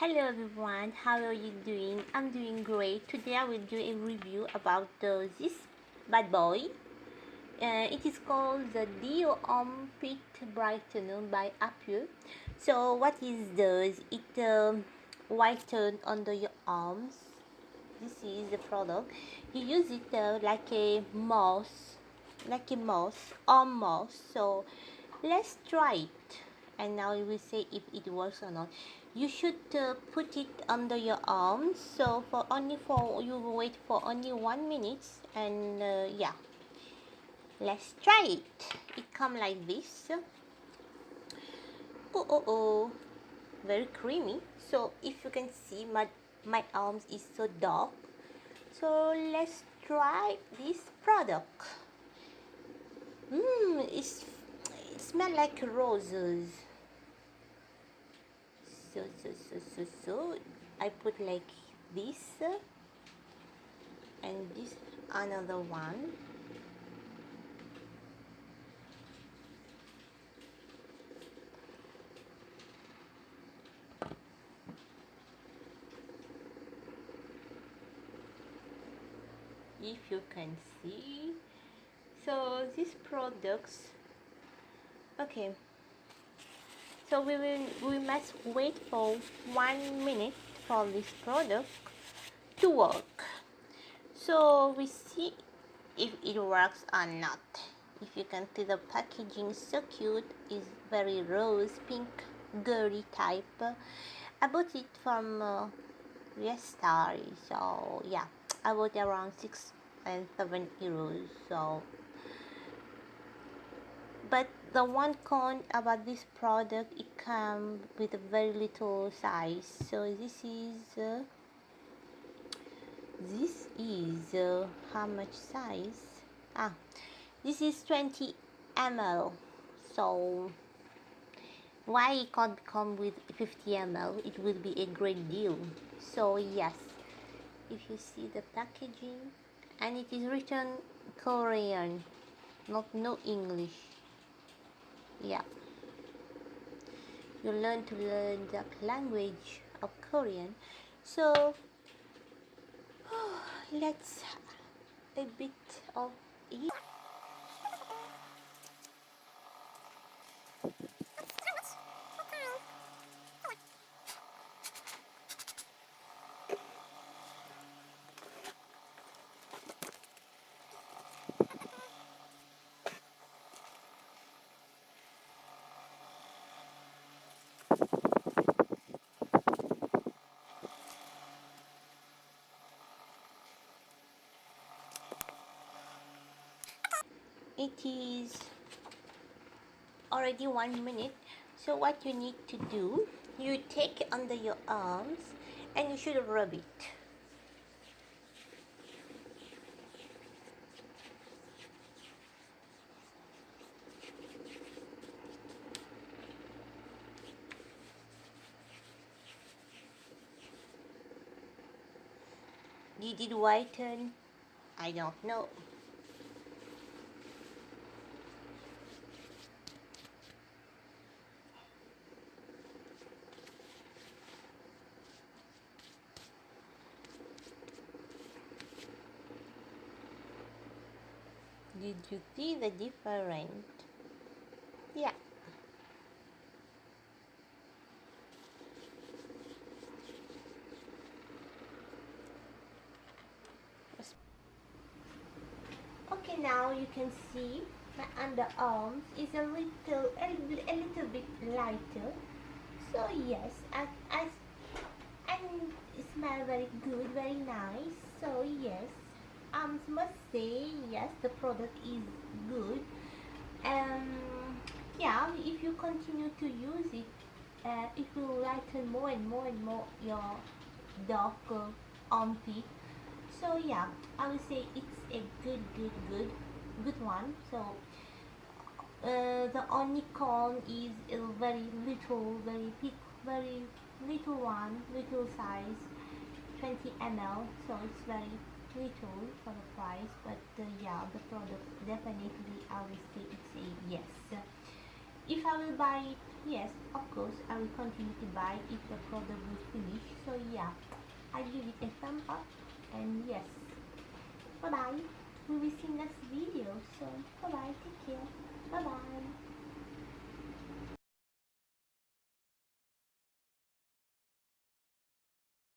Hello everyone, how are you doing? I'm doing great. Today I will do a review about this bad boy. It is called the DEO Armpit Brightener by APIEU. So what it does, it whiten under your arms. This is the product. You use it arm mouse. So let's try it, and now we will say if it works or not. You should put it under your arms. So you will wait for only 1 minute, and yeah, let's try it. It come like this. Oh, very creamy. So if you can see, my arms is so dark. So let's try this product. It smells like roses. So I put like this, and this another one. If you can see, so these products, okay, so we must wait for 1 minute for this product to work. So we see if it works or not. If you can see, the packaging is so cute. It's very rose pink girly type. I bought it from Star. So yeah, I bought around 6 and 7 euros. So, but the one con about this product, it comes with a very little size. So this is how much size? This is 20 ml. So why it can't come with 50 ml? It will be a great deal. So yes, if you see the packaging, and it is written Korean, no English. Yeah, you learn the language of Korean. So let's a bit of it. It is already 1 minute. So what you need to do, you take it under your arms and you should rub it. Did it whiten? I don't know. Did you see the difference? Yeah. Okay, now you can see my underarms is a little bit lighter. So yes, and it smells very good, very nice. So yes, I must say yes, the product is good. Yeah, if you continue to use it, it will lighten more and more your dark armpit. So yeah, I would say it's a good one. So the only con is a very little one, little size, 20 ml. So it's very little for the price, but yeah, the product definitely I would say it's a yes. If I will buy it, yes, of course, I will continue to buy if the product will finish. So yeah, I give it a thumb up, and yes, bye bye. We will see next videos.